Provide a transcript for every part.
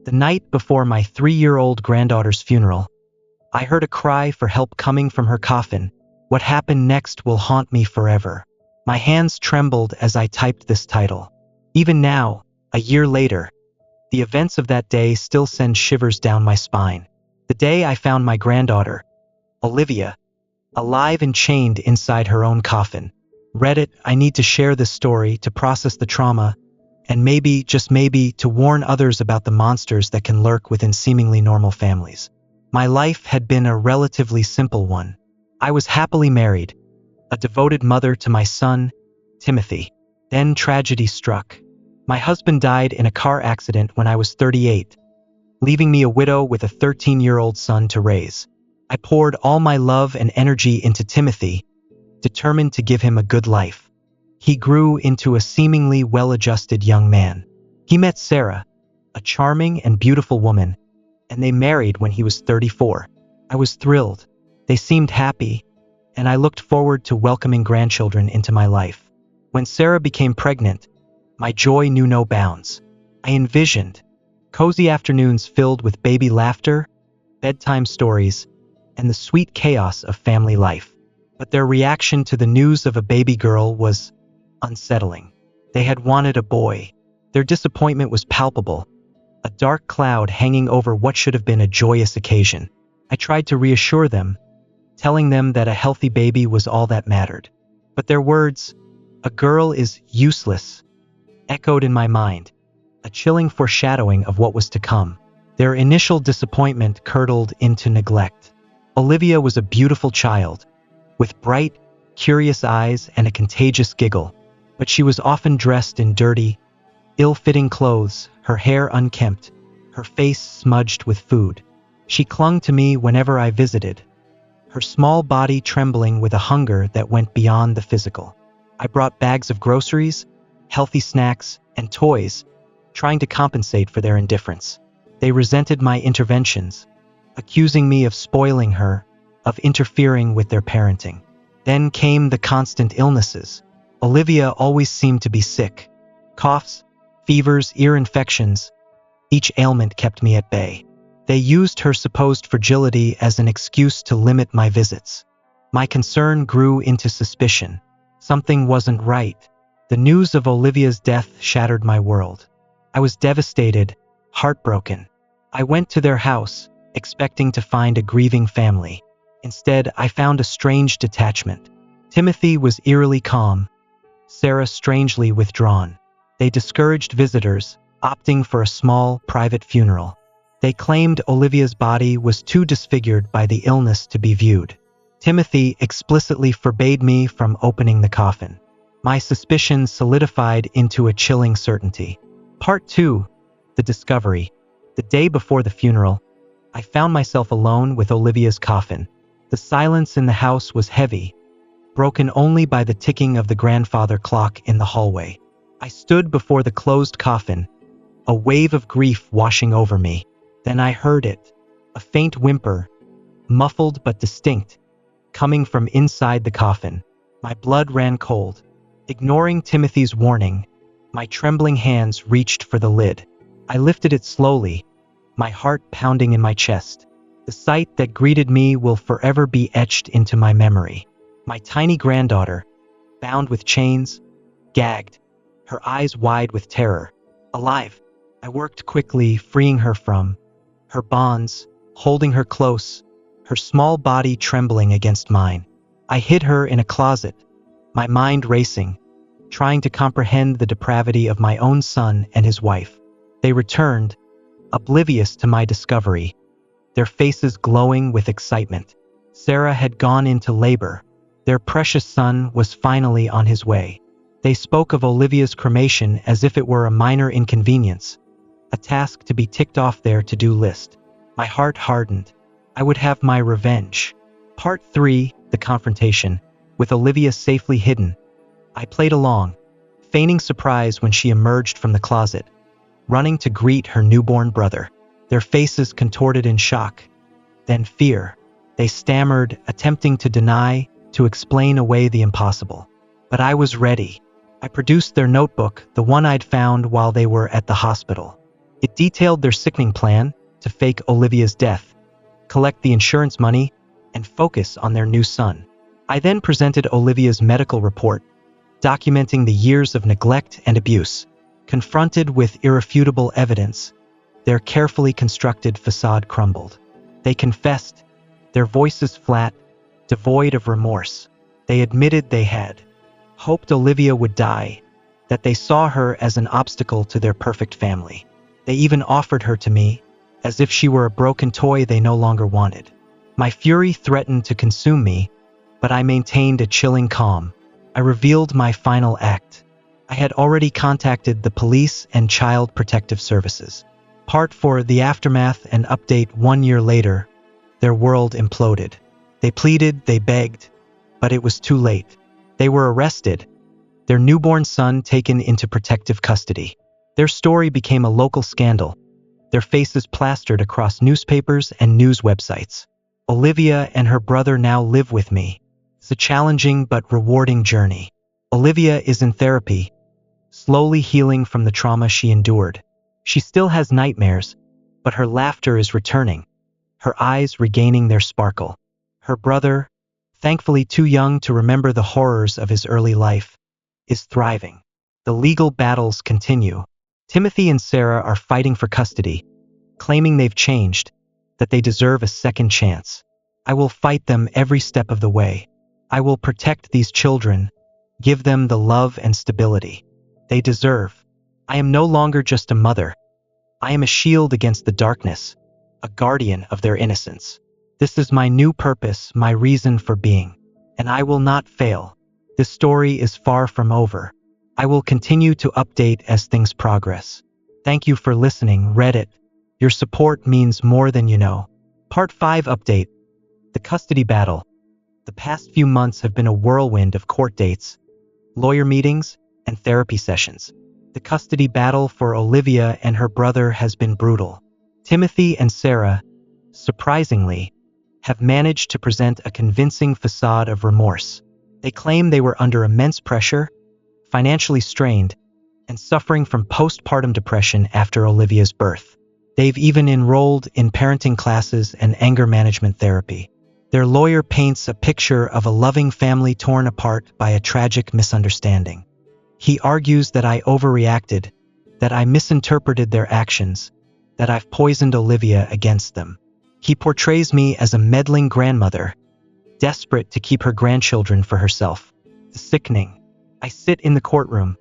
The night before my 3-year-old granddaughter's funeral, I heard a cry for help coming from her coffin. What happened next will haunt me forever. My hands trembled as I typed this title. Even now, a year later, the events of that day still send shivers down my spine. The day I found my granddaughter, Olivia, alive and chained inside her own coffin. Reddit, I need to share this story to process the trauma, and maybe, just maybe, to warn others about the monsters that can lurk within seemingly normal families. My life had been a relatively simple one. I was happily married, a devoted mother to my son, Timothy. Then tragedy struck. My husband died in a car accident when I was 38, leaving me a widow with a 13-year-old son to raise. I poured all my love and energy into Timothy, determined to give him a good life. He grew into a seemingly well-adjusted young man. He met Sarah, a charming and beautiful woman, and they married when he was 34. I was thrilled. They seemed happy, and I looked forward to welcoming grandchildren into my life. When Sarah became pregnant, my joy knew no bounds. I envisioned cozy afternoons filled with baby laughter, bedtime stories, and the sweet chaos of family life. But their reaction to the news of a baby girl was unsettling. They had wanted a boy. Their disappointment was palpable, a dark cloud hanging over what should have been a joyous occasion. I tried to reassure them, telling them that a healthy baby was all that mattered. But their words, "A girl is useless," echoed in my mind, a chilling foreshadowing of what was to come. Their initial disappointment curdled into neglect. Olivia was a beautiful child, with bright, curious eyes and a contagious giggle, but she was often dressed in dirty, ill-fitting clothes, her hair unkempt, her face smudged with food. She clung to me whenever I visited, her small body trembling with a hunger that went beyond the physical. I brought bags of groceries, healthy snacks, and toys, trying to compensate for their indifference. They resented my interventions, accusing me of spoiling her, of interfering with their parenting. Then came the constant illnesses. Olivia always seemed to be sick. Coughs, fevers, ear infections. Each ailment kept me at bay. They used her supposed fragility as an excuse to limit my visits. My concern grew into suspicion. Something wasn't right. The news of Olivia's death shattered my world. I was devastated, heartbroken. I went to their house, expecting to find a grieving family. Instead, I found a strange detachment. Timothy was eerily calm, Sarah strangely withdrawn. They discouraged visitors, opting for a small, private funeral. They claimed Olivia's body was too disfigured by the illness to be viewed. Timothy explicitly forbade me from opening the coffin. My suspicions solidified into a chilling certainty. Part 2. The Discovery. The day before the funeral, I found myself alone with Olivia's coffin. The silence in the house was heavy, broken only by the ticking of the grandfather clock in the hallway. I stood before the closed coffin, a wave of grief washing over me. Then I heard it, a faint whimper, muffled but distinct, coming from inside the coffin. My blood ran cold. Ignoring Timothy's warning, my trembling hands reached for the lid. I lifted it slowly, my heart pounding in my chest. The sight that greeted me will forever be etched into my memory. My tiny granddaughter, bound with chains, gagged, her eyes wide with terror. Alive. I worked quickly, freeing her from her bonds, holding her close, her small body trembling against mine. I hid her in a closet, my mind racing, trying to comprehend the depravity of my own son and his wife. They returned, oblivious to my discovery, their faces glowing with excitement. Sarah had gone into labor. Their precious son was finally on his way. They spoke of Olivia's cremation as if it were a minor inconvenience, a task to be ticked off their to-do list. My heart hardened. I would have my revenge. Part 3. The Confrontation. With Olivia safely hidden, I played along, feigning surprise when she emerged from the closet, running to greet her newborn brother. Their faces contorted in shock, then fear. They stammered, attempting to deny, to explain away the impossible. But I was ready. I produced their notebook, the one I'd found while they were at the hospital. It detailed their sickening plan to fake Olivia's death, collect the insurance money, and focus on their new son. I then presented Olivia's medical report, documenting the years of neglect and abuse. Confronted with irrefutable evidence, their carefully constructed facade crumbled. They confessed, their voices flat, devoid of remorse. They admitted they had hoped Olivia would die, that they saw her as an obstacle to their perfect family. They even offered her to me, as if she were a broken toy they no longer wanted. My fury threatened to consume me, but I maintained a chilling calm. I revealed my final act. I had already contacted the police and child protective services. Part 4: The aftermath and update. 1 year later, their world imploded. They pleaded, they begged, but it was too late. They were arrested, their newborn son taken into protective custody. Their story became a local scandal, their faces plastered across newspapers and news websites. Olivia and her brother now live with me. It's a challenging but rewarding journey. Olivia is in therapy, slowly healing from the trauma she endured. She still has nightmares, but her laughter is returning, her eyes regaining their sparkle. Her brother, thankfully too young to remember the horrors of his early life, is thriving. The legal battles continue. Timothy and Sarah are fighting for custody, claiming they've changed, that they deserve a second chance. I will fight them every step of the way. I will protect these children, give them the love and stability they deserve. I am no longer just a mother. I am a shield against the darkness, a guardian of their innocence. This is my new purpose, my reason for being, and I will not fail. This story is far from over. I will continue to update as things progress. Thank you for listening, Reddit. Your support means more than you know. Part 5 update. The custody battle. The past few months have been a whirlwind of court dates, lawyer meetings, and therapy sessions. The custody battle for Olivia and her brother has been brutal. Timothy and Sarah, surprisingly, have managed to present a convincing facade of remorse. They claim they were under immense pressure, financially strained, and suffering from postpartum depression after Olivia's birth. They've even enrolled in parenting classes and anger management therapy. Their lawyer paints a picture of a loving family torn apart by a tragic misunderstanding. He argues that I overreacted, that I misinterpreted their actions, that I've poisoned Olivia against them. He portrays me as a meddling grandmother, desperate to keep her grandchildren for herself. It's sickening. I sit in the courtroom,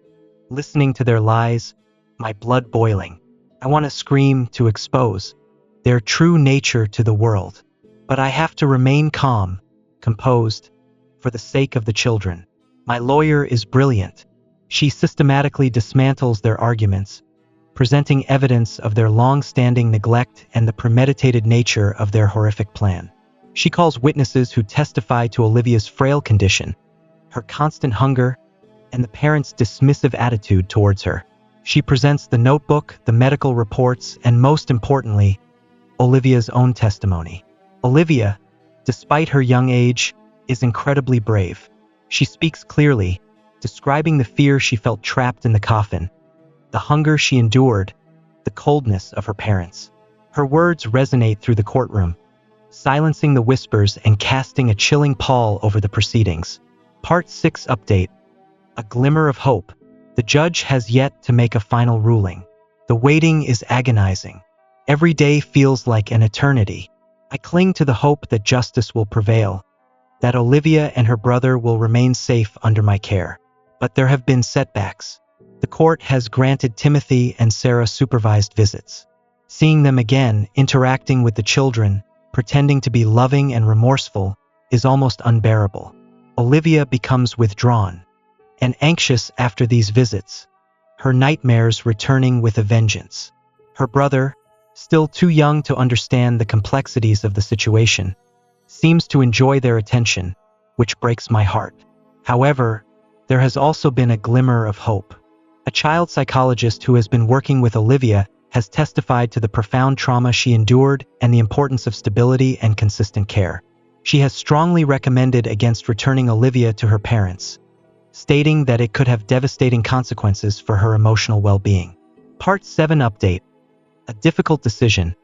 listening to their lies, my blood boiling. I want to scream to expose their true nature to the world. But I have to remain calm, composed, for the sake of the children. My lawyer is brilliant. She systematically dismantles their arguments, presenting evidence of their long-standing neglect and the premeditated nature of their horrific plan. She calls witnesses who testify to Olivia's frail condition, her constant hunger, and the parents' dismissive attitude towards her. She presents the notebook, the medical reports, and most importantly, Olivia's own testimony. Olivia, despite her young age, is incredibly brave. She speaks clearly, describing the fear she felt trapped in the coffin, the hunger she endured, the coldness of her parents. Her words resonate through the courtroom, silencing the whispers and casting a chilling pall over the proceedings. Part 6 update. A glimmer of hope. The judge has yet to make a final ruling. The waiting is agonizing. Every day feels like an eternity. I cling to the hope that justice will prevail, that Olivia and her brother will remain safe under my care. But there have been setbacks. The court has granted Timothy and Sarah supervised visits. Seeing them again, interacting with the children, pretending to be loving and remorseful, is almost unbearable. Olivia becomes withdrawn and anxious after these visits, her nightmares returning with a vengeance. Her brother, still too young to understand the complexities of the situation, seems to enjoy their attention, which breaks my heart. However, there has also been a glimmer of hope. A child psychologist who has been working with Olivia has testified to the profound trauma she endured and the importance of stability and consistent care. She has strongly recommended against returning Olivia to her parents, stating that it could have devastating consequences for her emotional well-being. Part 7 update. A difficult decision.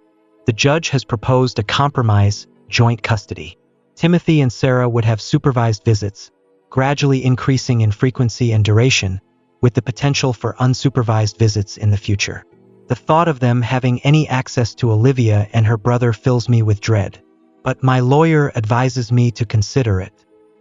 The judge has proposed a compromise: joint custody. Timothy and Sarah would have supervised visits, gradually increasing in frequency and duration, with the potential for unsupervised visits in the future. The thought of them having any access to Olivia and her brother fills me with dread. But my lawyer advises me to consider it.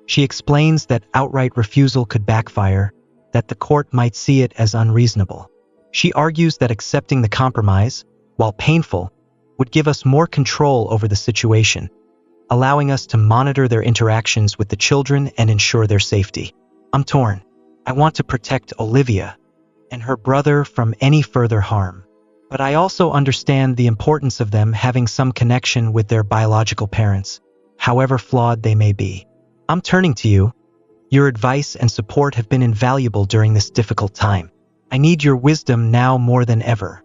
She explains that outright refusal could backfire, that the court might see it as unreasonable. She argues that accepting the compromise, while painful, would give us more control over the situation, allowing us to monitor their interactions with the children and ensure their safety. I'm torn. I want to protect Olivia and her brother from any further harm. But I also understand the importance of them having some connection with their biological parents, however flawed they may be. I'm turning to you. Your advice and support have been invaluable during this difficult time. I need your wisdom now more than ever.